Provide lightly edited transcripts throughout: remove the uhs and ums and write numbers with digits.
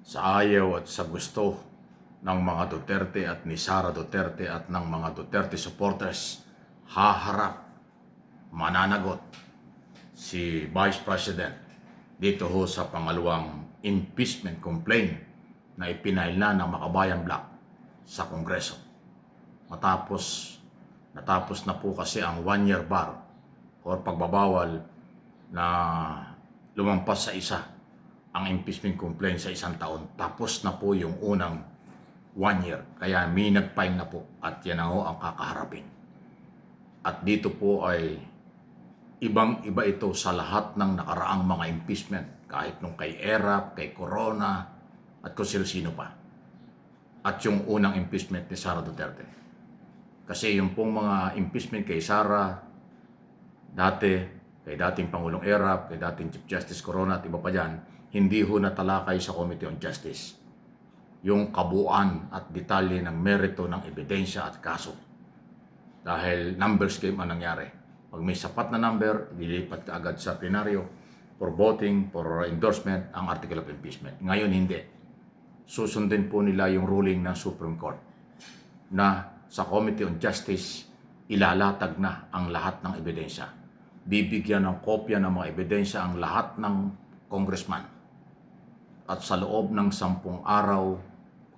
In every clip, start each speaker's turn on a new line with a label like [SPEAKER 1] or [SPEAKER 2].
[SPEAKER 1] sa ayaw at sa gusto ng mga Duterte at ni Sara Duterte at ng mga Duterte supporters, haharap, mananagot si Vice President dito ho sa pangalawang impeachment complaint na ipinail na ng Makabayan Bloc sa Kongreso. Natapos na po kasi ang 1-year bar o pagbabawal na lumampas sa isa ang impeachment complaint sa isang taon. Tapos na po yung unang 1 year. Kaya may nag-file na po at yan ho ang kakaharapin. At dito po ay ibang-iba ito sa lahat ng nakaraang mga impeachment. Kahit nung kay ERAP, kay Corona, at kung sino-sino pa. At yung unang impeachment ni Sara Duterte. Kasi yung pong mga impeachment kay Sara, dati, kay dating Pangulong ERAP, kay dating Chief Justice Corona at iba pa dyan, hindi ho natalakay sa Committee on Justice yung kabuuan at detalye ng merito ng ebidensya at kaso. Dahil numbers game ang nangyari. Pag may sapat na number, dilipat ka agad sa plenaryo for voting, for endorsement, ang article of impeachment. Ngayon hindi. Susundin po nila yung ruling ng Supreme Court na sa Committee on Justice, ilalatag na ang lahat ng ebidensya. Bibigyan ng kopya ng mga ebidensya ang lahat ng congressman. At sa loob ng 10 araw,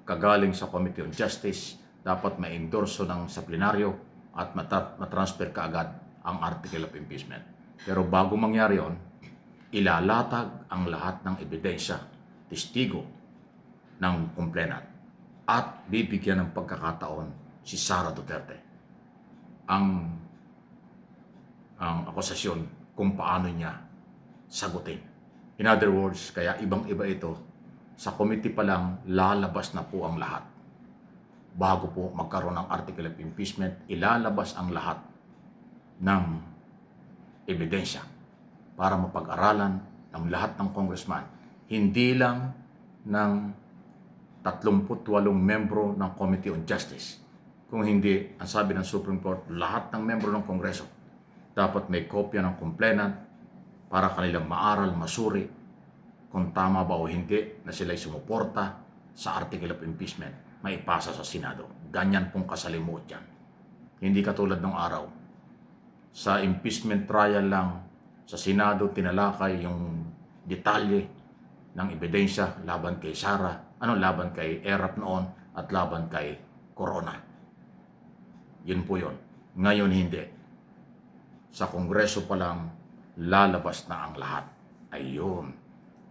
[SPEAKER 1] kagaling sa Committee on Justice, dapat ma-endorso ng sa plenaryo at matransfer kaagad ang article of impeachment. Pero bago mangyari yon, ilalatag ang lahat ng ebidensya, testigo ng complainant at bibigyan ng pagkakataon si Sara Duterte ang akusasyon kung paano niya sagutin. In other words, kaya ibang-iba ito, sa committee pa lang lalabas na po ang lahat. Bago po magkaroon ng article of impeachment, ilalabas ang lahat ng ebidensya para mapag-aralan ng lahat ng congressman. Hindi lang ng 38 membro ng Committee on Justice. Kung hindi, ang sabi ng Supreme Court, lahat ng membro ng Kongreso dapat may kopya ng complainant para kanilang maaral, masuri kung tama ba o hindi na sila'y sumuporta sa article of impeachment, maipasa sa Senado. Ganyan pong kasalimuot yan. Hindi katulad ng araw. Sa impeachment trial lang, sa Senado tinalakay yung detalye ng ebidensya laban kay Sara, laban kay ERAP noon at laban kay Corona. Yun po yun. Ngayon hindi. Sa Kongreso pa lang, lalabas na ang lahat. Ayun.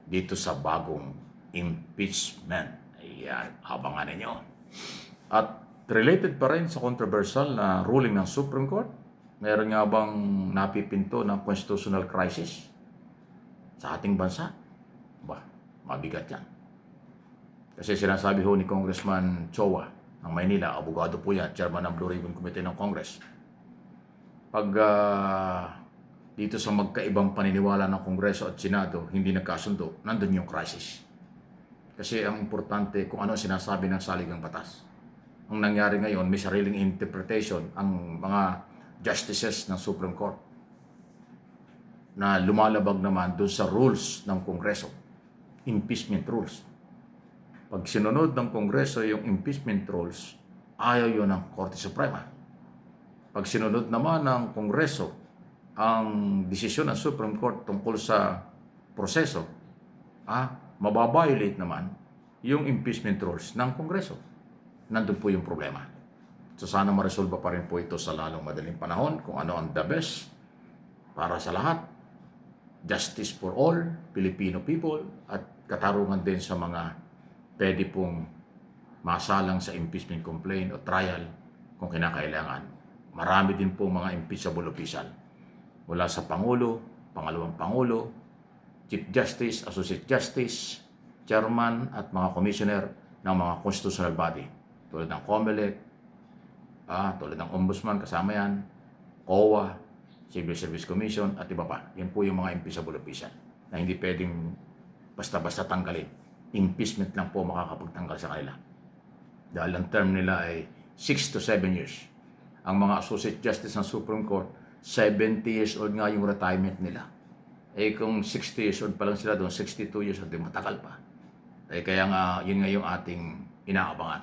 [SPEAKER 1] Dito sa bagong impeachment. Ayan, abangan ninyo. At related pa rin sa controversial na ruling ng Supreme Court, meron nga bang napipinto ng constitutional crisis sa ating bansa? Mabigat yan. Kasi sinasabi ho ni Congressman Chowa ng Maynila, abogado po yan, chairman ng Blue Ribbon Committee ng Congress. Pag dito sa magkaibang paniniwala ng Kongreso at Senado, hindi nagkasundo, nandun yung crisis. Kasi ang importante kung ano sinasabi ng saligang batas. Ang nangyari ngayon, may sariling interpretation ang mga justices ng Supreme Court na lumalabag naman doon sa rules ng Kongreso, impeachment rules. Pag sinunod ng Kongreso yung impeachment rules, ayaw yun ng Korte Suprema. Pag sinunod naman ng Kongreso ang desisyon ng Supreme Court tungkol sa proseso, mababiolate naman yung impeachment rules ng Kongreso. Nandun po yung problema. So sana maresolba pa rin po ito sa lalong madaling panahon kung ano ang the best para sa lahat. Justice for all, Filipino people, at katarungan din sa mga pwede pong masalang sa impeachment complaint o trial kung kinakailangan. Marami din po mga impeachable official. Mula sa Pangulo, Pangalawang Pangulo, Chief Justice, Associate Justice, Chairman at mga Commissioner ng mga constitutional body. Tulad ng COMELEC, tulad ng Ombudsman, kasama yan, COA, Civil Service Commission at iba pa. Yan po yung mga impeachable official na hindi pwedeng basta-basta tanggalin. Impeachment lang po makakapagtanggal sa kanila. Dahil ang term nila ay 6 to 7 years. Ang mga Associate Justice ng Supreme Court, 70 years old nga yung retirement nila. Kung 60 years old pa lang sila doon, 62 years old, matagal pa. Kaya nga, yun nga yung ating inaabangan.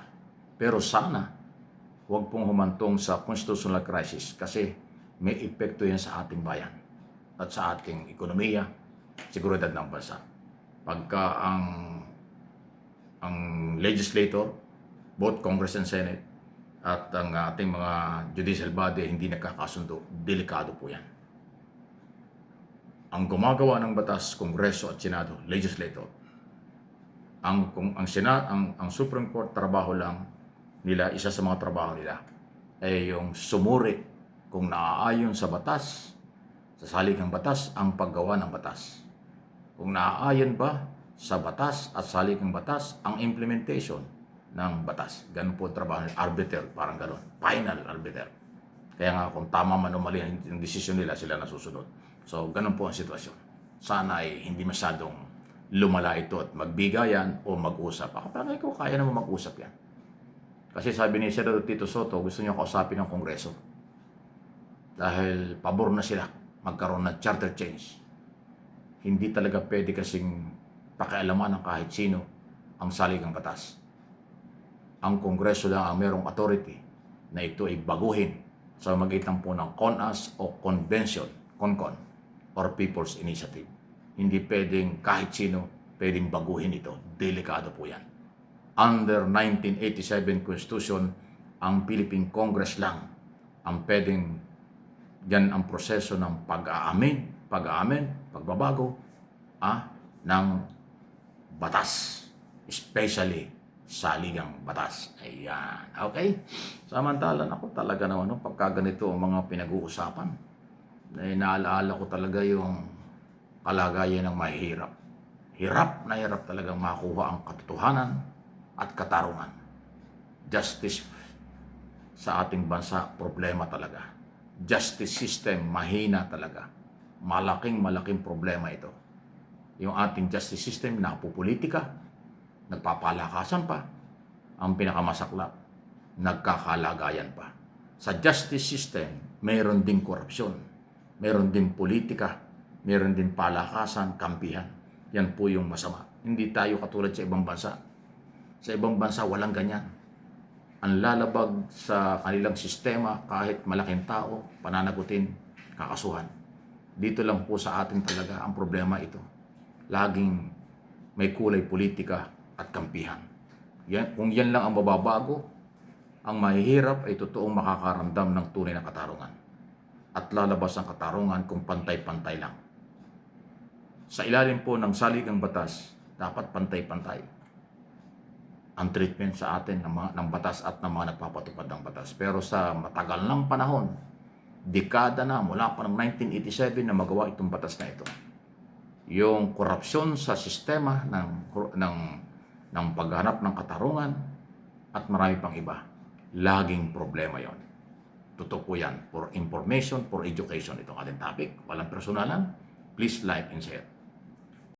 [SPEAKER 1] Pero sana, huwag pong humantong sa constitutional crisis kasi may epekto yan sa ating bayan at sa ating ekonomiya, seguridad ng bansa. Pagka ang legislator, both Congress and Senate, at ang ating mga judicial body hindi nagkakasundo, delikado po yan. Ang gumagawa ng batas, Kongreso at Senado, legislator. Ang Supreme Court, trabaho lang nila, isa sa mga trabaho nila ay yung sumuri kung naaayon sa batas, sa saligang batas, ang paggawa ng batas. Kung naaayon ba sa batas at saligang batas, ang implementation ng batas. Ganun po ang trabaho ng arbiter, parang ganun. Final arbiter. Kaya nga kung tama man o mali ang desisyon nila, sila nasusunod. So, ganun po ang sitwasyon. Sana ay hindi masyadong lumala ito at magbigayan o mag-usap. Ako parang ikaw, kaya naman mag-usap yan. Kasi sabi ni Senador Tito Soto, gusto niya kausapin ng Kongreso. Dahil pabor na sila magkaroon ng charter change. Hindi talaga pwede kasing pakialaman ng kahit sino ang saligang batas. Ang Kongreso lang ang merong authority na ito ay baguhin sa magitan po ng CONAS o Convention, CONCON, or People's Initiative. Hindi pwedeng kahit sino pwedeng baguhin ito. Delikado po yan. Under 1987 Constitution, ang Philippine Congress lang ang pwedeng yan ang proseso ng pag-aamin, pagbabago ng batas, especially saligang batas. Ayan. Okay? Samantalan ako talaga naman, pagka ganito ang mga pinag-uusapan, naalaala ko talaga yung kalagayan ng mahihirap. Hirap na hirap talagang makuha ang katotohanan at katarungan. Justice sa ating bansa, problema talaga. Justice system, mahina talaga. Malaking problema ito. Yung ating justice system, napupolitika, nagpapalakasan pa, ang pinakamasaklap, nagkakalagayan pa. Sa justice system, mayroon din korupsyon, mayroon din politika, mayroon din palakasan, kampihan. Yan po yung masama. Hindi tayo katulad sa ibang bansa. Sa ibang bansa, walang ganyan. Ang lalabag sa kanilang sistema, kahit malaking tao, pananagutin, kakasuhan. Dito lang po sa atin talaga ang problema ito. Laging may kulay politika at kampihan. Kung yan lang ang mababago, ang mahihirap ay totoong makakaramdam ng tunay na katarungan. At lalabas ang katarungan kung pantay-pantay lang. Sa ilalim po ng saligang batas, dapat pantay-pantay ang treatment sa atin ng batas at ng mga nagpapatupad ng batas. Pero sa matagal ng panahon, dekada na mula pa ng 1987 na magawa itong batas na ito, yung korupsyon sa sistema ng paghanap ng katarungan at marami pang iba, laging problema yon. Totoo po yan. For information, for education, itong ating topic. Walang personalan. Please like and share.